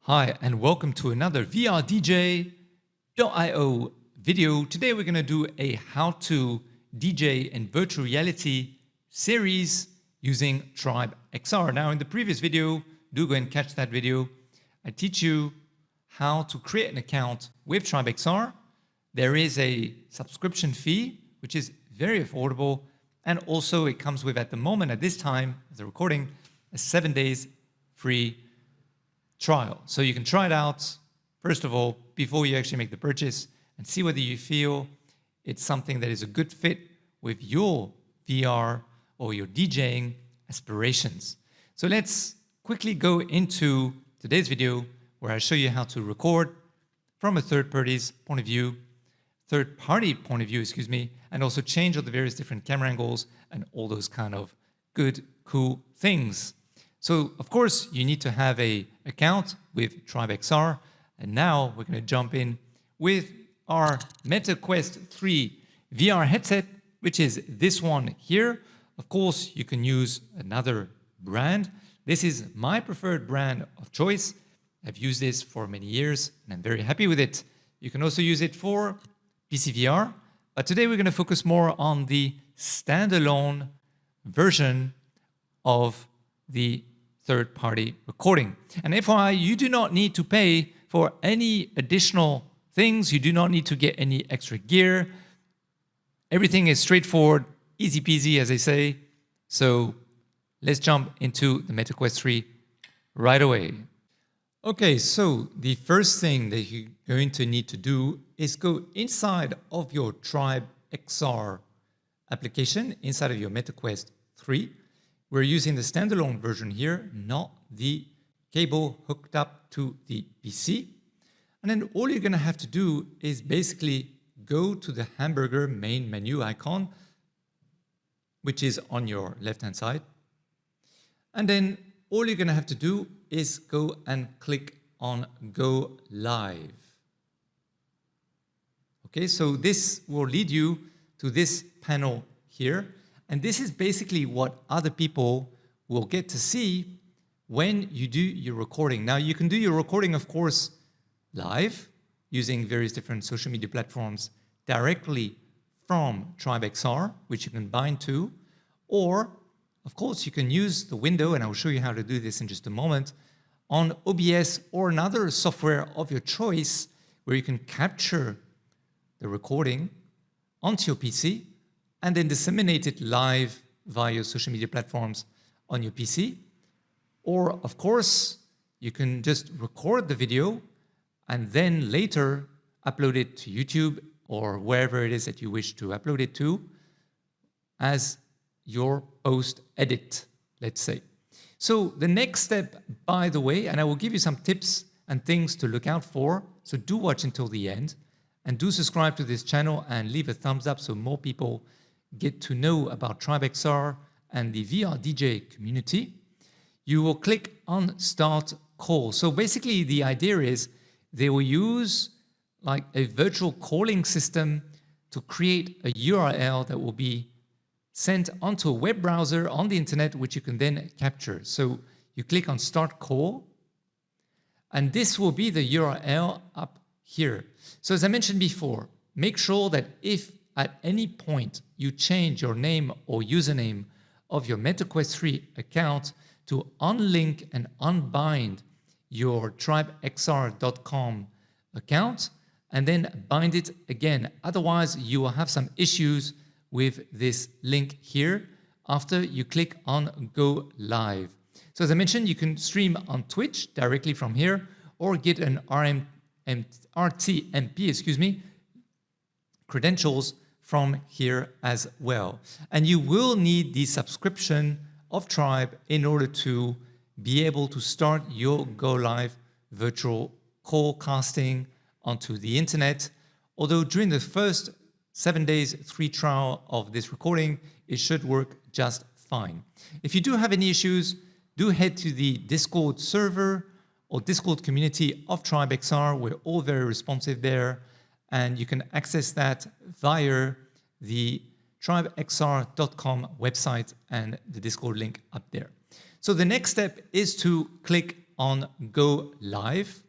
Hi, and welcome to another VRDJ.io video. Today we're going to do a how to DJ in virtual reality series using TribeXR. Now in the previous video, do go and catch that video. I teach you how to create an account with TribeXR. There is a subscription fee, which is very affordable. And also it comes with, at the moment, at this time of the recording, a 7 days free trial. So you can try it out, first of all, before you actually make the purchase and see whether you feel it's something that is a good fit with your VR or your DJing aspirations. So let's quickly go into today's video where I show you how to record from a third-party point of view, and also change all the various different camera angles and all those kind of good, cool things. So, of course, you need to have an account with TribeXR. And now we're going to jump in with our Meta Quest 3 VR headset, which is this one here. Of course, you can use another brand. This is my preferred brand of choice. I've used this for many years, and I'm very happy with it. You can also use it for PC VR. But today we're going to focus more on the standalone version of the third-party recording. And FYI, you do not need to pay for any additional things. You do not need to get any extra gear. Everything is straightforward, easy peasy, as they say. So let's jump into the Meta Quest 3 right away. Okay, so the first thing that you're going to need to do is go inside of your TribeXR application, inside of your Meta Quest 3. We're using the standalone version here, not the cable hooked up to the PC. And then all you're going to have to do is basically go to the hamburger main menu icon, which is on your left-hand side. And then all you're going to have to do is go and click on Go Live. Okay, so this will lead you to this panel here. And this is basically what other people will get to see when you do your recording. Now, you can do your recording, of course, live using various different social media platforms directly from TribeXR, which you can bind to. Or, of course, you can use the window, and I will show you how to do this in just a moment, on OBS or another software of your choice where you can capture the recording onto your PC and then disseminate it live via social media platforms on your PC. Or, of course, you can just record the video and then later upload it to YouTube or wherever it is that you wish to upload it to as your post-edit, let's say. So the next step, by the way, and I will give you some tips and things to look out for, so do watch until the end, and do subscribe to this channel and leave a thumbs up so more people get to know about TribeXR and the VRDJ community. You will click on Start Call. So basically the idea is they will use like a virtual calling system to create a URL that will be sent onto a web browser on the internet, which you can then capture. So you click on Start Call, and this will be the URL up here. So as I mentioned before, make sure that if at any point you change your name or username of your Meta Quest 3 account to unlink and unbind your TribeXR.com account and then bind it again. Otherwise, you will have some issues with this link here after you click on Go Live. So as I mentioned, you can stream on Twitch directly from here or get an RTMP, credentials from here as well. And you will need the subscription of Tribe in order to be able to start your Go Live virtual call casting onto the internet. Although during the first 7 days free trial of this recording, it should work just fine. If you do have any issues, do head to the Discord server or Discord community of TribeXR. We're all very responsive there. And you can access that via the TribeXR.com website and the Discord link up there. So the next step is to click on Go Live.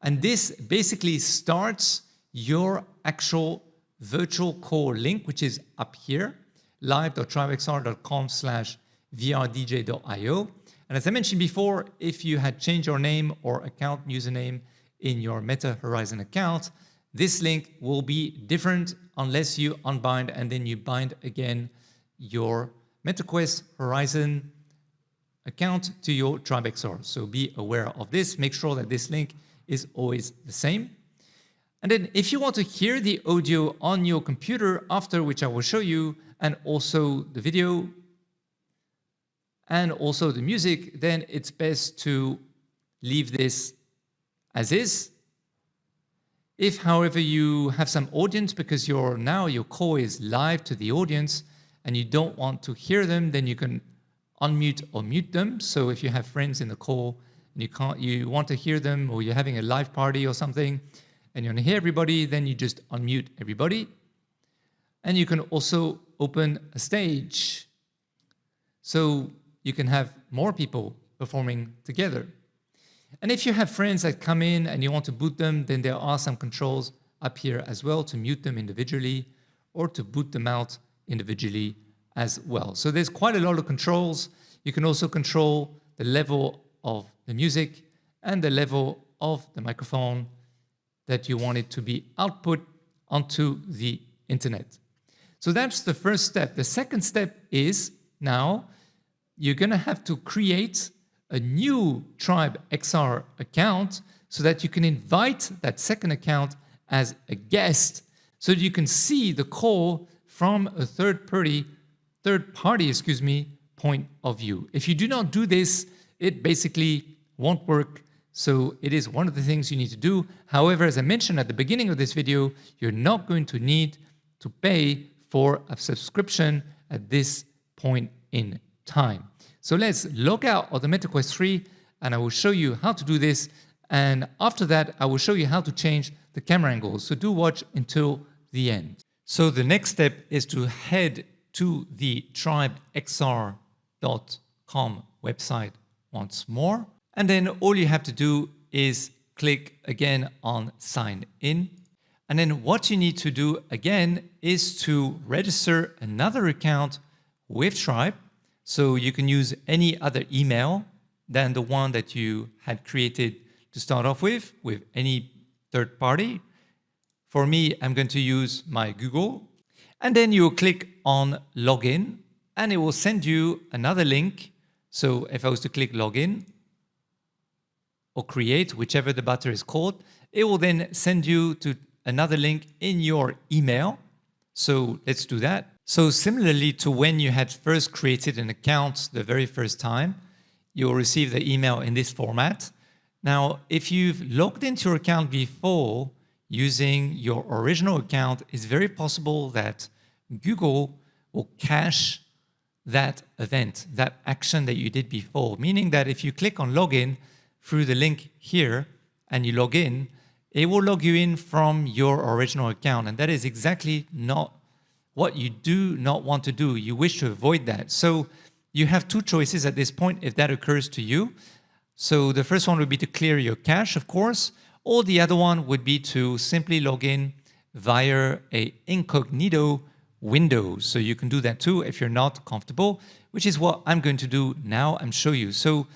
And this basically starts your actual virtual call link, which is up here, live.tribexr.com/vrdj.io. And as I mentioned before, if you had changed your name or account username in your Meta Horizon account, this link will be different unless you unbind and then you bind again your MetaQuest Horizon account to your TribeXR. So be aware of this. Make sure that this link is always the same. And then if you want to hear the audio on your computer after, which I will show you, and also the video, and also the music, then it's best to leave this as is. If, however, you have some audience because your call is live to the audience and you don't want to hear them, then you can unmute or mute them. So if you have friends in the call and you want to hear them, or you're having a live party or something and you want to hear everybody, then you just unmute everybody. And you can also open a stage, so you can have more people performing together. And if you have friends that come in and you want to boot them, then there are some controls up here as well to mute them individually or to boot them out individually as well. So there's quite a lot of controls. You can also control the level of the music and the level of the microphone that you want it to be output onto the internet. So that's the first step. The second step is now you're going to have to create a new TribeXR account so that you can invite that second account as a guest so that you can see the call from a third party, point of view. If you do not do this, it basically won't work. So it is one of the things you need to do. However, as I mentioned at the beginning of this video, you're not going to need to pay for a subscription at this point in time. So let's log out of the MetaQuest 3 and I will show you how to do this. And after that, I will show you how to change the camera angles. So do watch until the end. So the next step is to head to the TribeXR.com website once more. And then all you have to do is click again on sign in. And then what you need to do again is to register another account with Tribe. So you can use any other email than the one that you had created to start off with any third party. For me, I'm going to use my Google. And then you will click on login and it will send you another link. So if I was to click login or create, whichever the button is called, it will then send you to another link in your email. So let's do that. So similarly to when you had first created an account the very first time, you'll receive the email in this format. Now, if you've logged into your account before using your original account, it's very possible that Google will cache that event, that action that you did before. Meaning that if you click on login through the link here and you log in, it will log you in from your original account. And that is exactly not what you do not want to do. You wish to avoid that. So you have two choices at this point if that occurs to you. So the first one would be to clear your cache, of course, or the other one would be to simply log in via an incognito window. So you can do that too if you're not comfortable, which is what I'm going to do now and show you. So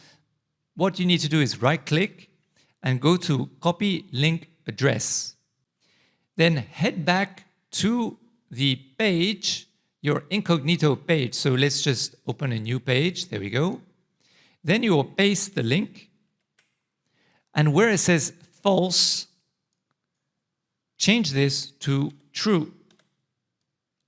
what you need to do is right click and go to copy link address. Then head back to the page, your incognito page. So let's just open a new page. There we go. Then you will paste the link. And where it says false, change this to true.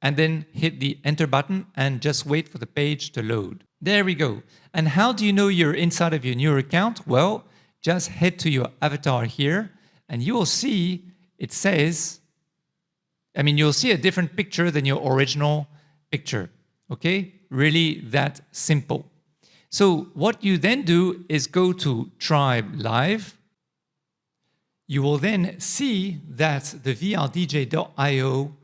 And then hit the enter button and just wait for the page to load. There we go. And how do you know you're inside of your new account? Well, just head to your avatar here and you will see it says, you'll see a different picture than your original picture. Okay? Really that simple. So what you then do is go to Tribe Live. You will then see that the VRDJ.io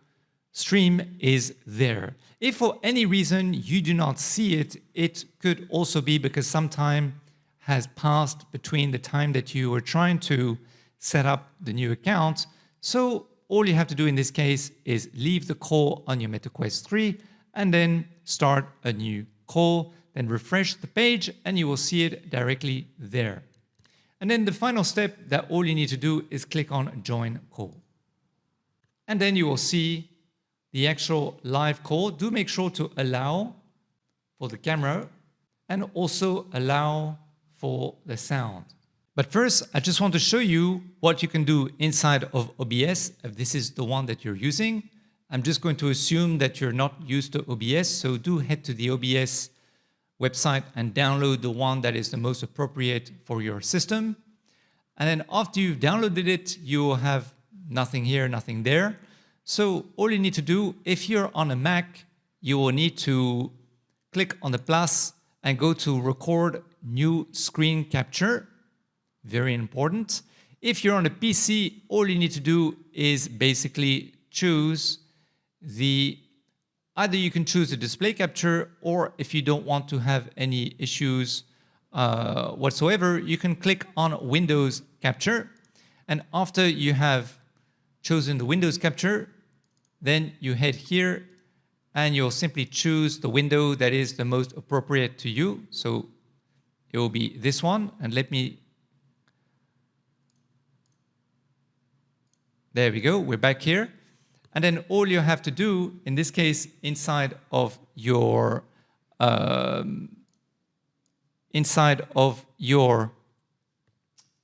stream is there. If for any reason you do not see it, it could also be because some time has passed between the time that you were trying to set up the new account. So all you have to do in this case is leave the call on your MetaQuest 3 and then start a new call, then refresh the page and you will see it directly there. And then the final step that all you need to do is click on Join Call. And then you will see the actual live call. Do make sure to allow for the camera and also allow for the sound. But first, I just want to show you what you can do inside of OBS, if this is the one that you're using. I'm just going to assume that you're not used to OBS, so do head to the OBS website and download the one that is the most appropriate for your system. And then after you've downloaded it, you will have nothing here, nothing there. So all you need to do, if you're on a Mac, you will need to click on the plus and go to Record New Screen Capture. Very important. If you're on a PC, all you need to do is basically choose either you can choose the display capture, or if you don't want to have any issues whatsoever, you can click on Windows Capture. And after you have chosen the Windows Capture, then you head here and you'll simply choose the window that is the most appropriate to you. So it will be this one. And there we go, we're back here. And then all you have to do, in this case, inside of your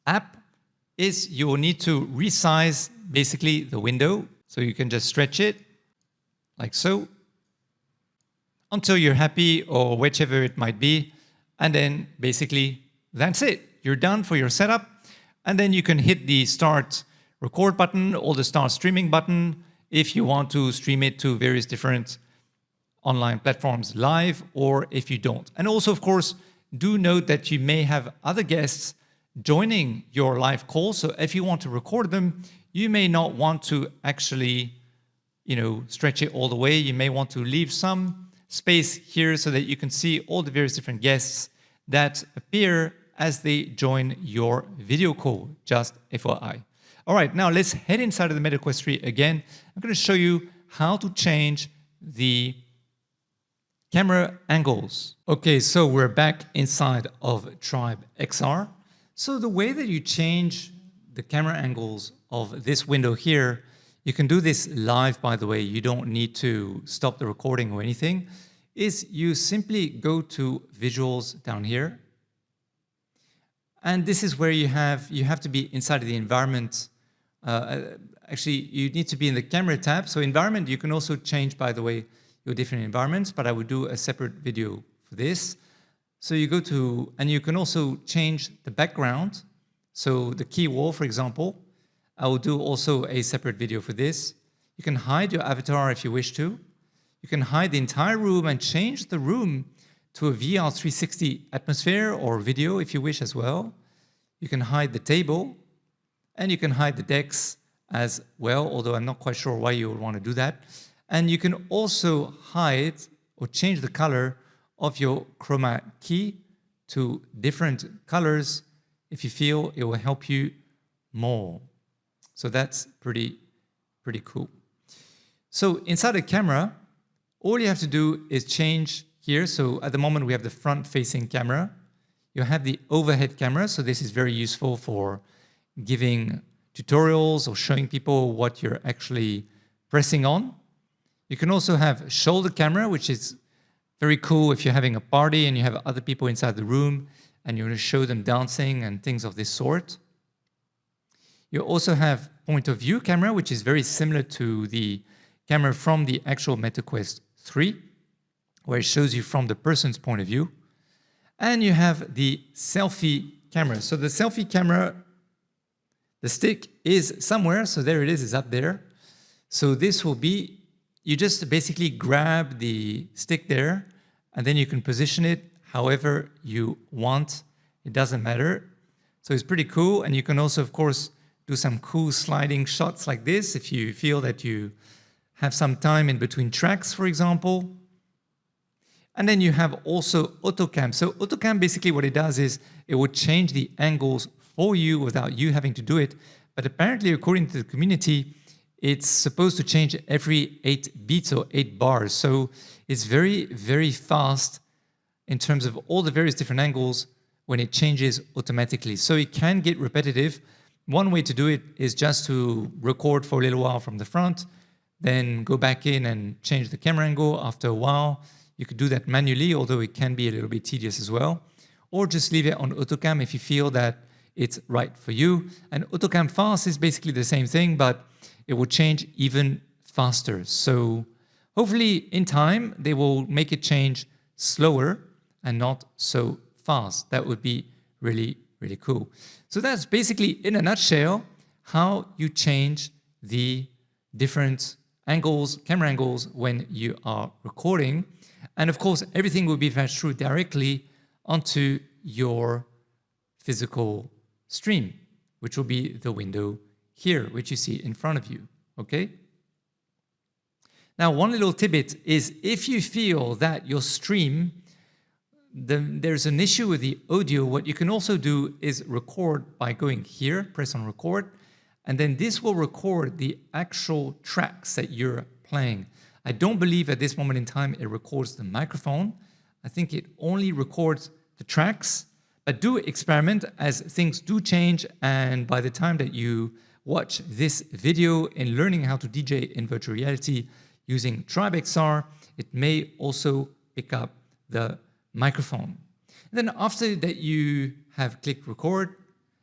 app, is you will need to resize basically the window. So you can just stretch it like so until you're happy, or whichever it might be. And then basically that's it. You're done for your setup. And then you can hit the start record button or the start streaming button if you want to stream it to various different online platforms live, or if you don't. And also, of course, do note that you may have other guests joining your live call. So if you want to record them, you may not want to actually, stretch it all the way. You may want to leave some space here so that you can see all the various different guests that appear as they join your video call, just FYI. All right, now let's head inside of the MetaQuest 3 again. I'm going to show you how to change the camera angles. Okay, so we're back inside of TribeXR. So the way that you change the camera angles of this window here, you can do this live, by the way. You don't need to stop the recording or anything. Is you simply go to Visuals down here. And this is where you have to be inside of the environment. Actually, you need to be in the camera tab. So environment, you can also change, by the way, your different environments, but I would do a separate video for this. So you go to, and you can also change the background. So the key wall, for example, I will do also a separate video for this. You can hide your avatar if you wish to. You can hide the entire room and change the room to a VR 360 atmosphere or video if you wish as well. You can hide the table, and you can hide the decks as well, although I'm not quite sure why you would want to do that. And you can also hide or change the color of your chroma key to different colors if you feel it will help you more. So that's pretty cool. So inside the camera, all you have to do is change here. So at the moment we have the front-facing camera. You have the overhead camera. So this is very useful for giving tutorials or showing people what you're actually pressing on. You can also have shoulder camera, which is very cool if you're having a party and you have other people inside the room and you want to show them dancing and things of this sort. You also have point of view camera, which is very similar to the camera from the actual MetaQuest 3, where it shows you from the person's point of view. And you have the selfie camera. So the selfie camera, the stick is somewhere. So there it is, it's up there. So this will be, you just basically grab the stick there, and then you can position it however you want. It doesn't matter. So it's pretty cool. And you can also, of course, do some cool sliding shots like this if you feel that you have some time in between tracks, for example. And then you have also AutoCam. So AutoCam, basically what it does is it will change the angles for you without you having to do it. But apparently, according to the community, it's supposed to change every 8 beats or 8 bars. So it's very, very fast in terms of all the various different angles when it changes automatically. So it can get repetitive. One way to do it is just to record for a little while from the front, then go back in and change the camera angle after a while. You could do that manually, although it can be a little bit tedious as well. Or just leave it on AutoCam if you feel that it's right for you. And AutoCam Fast is basically the same thing, but it will change even faster. So hopefully in time, they will make it change slower and not so fast. That would be really, really cool. So that's basically, in a nutshell, how you change the different angles, camera angles, when you are recording. And of course, everything will be flashed through directly onto your physical stream, which will be the window here, which you see in front of you, okay? Now, one little tidbit is if you feel that your stream, there's an issue with the audio, what you can also do is record by going here, press on record, and then this will record the actual tracks that you're playing. I don't believe at this moment in time it records the microphone. I think it only records the tracks, but do experiment as things do change, and by the time that you watch this video in learning how to DJ in virtual reality using TribeXR, it may also pick up the microphone. And then after that you have clicked record,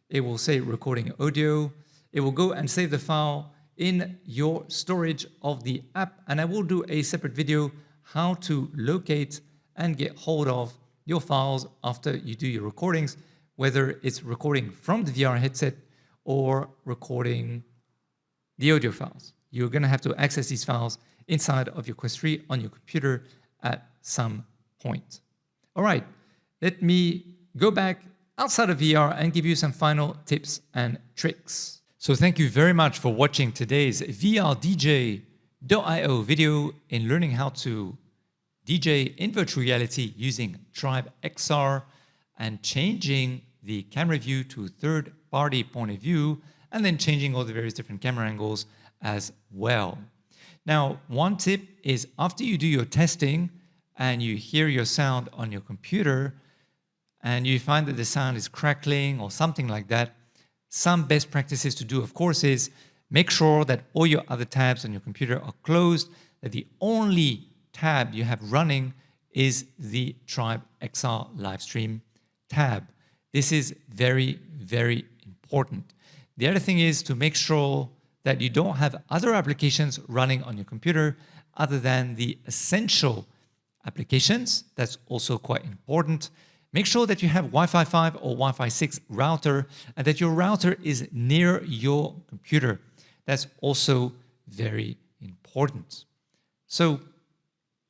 it will say recording audio. It will go and save the file in your storage of the app, and I will do a separate video how to locate and get hold of your files after you do your recordings, whether it's recording from the VR headset or recording the audio files. You're going to have to access these files inside of your Quest 3 on your computer at some point. All right, let me go back outside of VR and give you some final tips and tricks. So thank you very much for watching today's VRDJ.io video in learning how to DJ in virtual reality using TribeXR and changing the camera view to third-party point of view, and then changing all the various different camera angles as well. Now, one tip is after you do your testing and you hear your sound on your computer and you find that the sound is crackling or something like that, some best practices to do, of course, is make sure that all your other tabs on your computer are closed, that the only tab you have running is the TribeXR Livestream tab. This is very, very important. The other thing is to make sure that you don't have other applications running on your computer other than the essential applications. That's also quite important. Make sure that you have Wi-Fi 5 or Wi-Fi 6 router and that your router is near your computer. That's also very important. So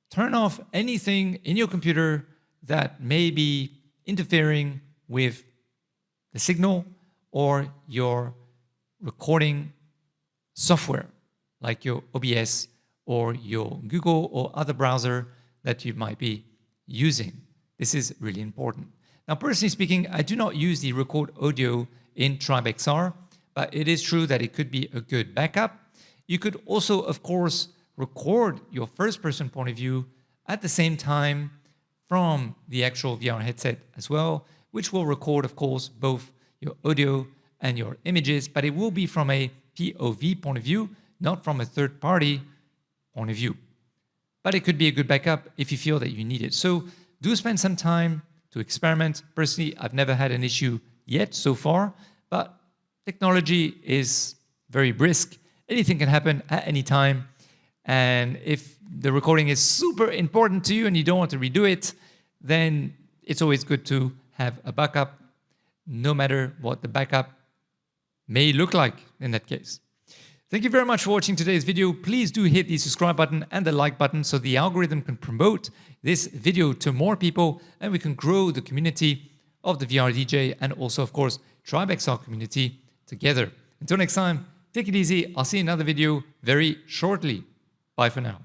turn off anything in your computer that may be interfering with the signal or your recording software, like your OBS or your Google or other browser that you might be using. This is really important. Now, personally speaking, I do not use the record audio in TribeXR, but it is true that it could be a good backup. You could also, of course, record your first-person point of view at the same time from the actual VR headset as well, which will record, of course, both your audio and your images, but it will be from a POV point of view, not from a third-party point of view. But it could be a good backup if you feel that you need it. So do spend some time to experiment. Personally, I've never had an issue yet so far, but technology is very brisk. Anything can happen at any time. And if the recording is super important to you and you don't want to redo it, then it's always good to have a backup, no matter what the backup may look like in that case. Thank you very much for watching today's video. Please do hit the subscribe button and the like button so the algorithm can promote this video to more people and we can grow the community of the VRDJ and also, of course, TribeXR community together. Until next time, take it easy. I'll see you in another video very shortly. Bye for now.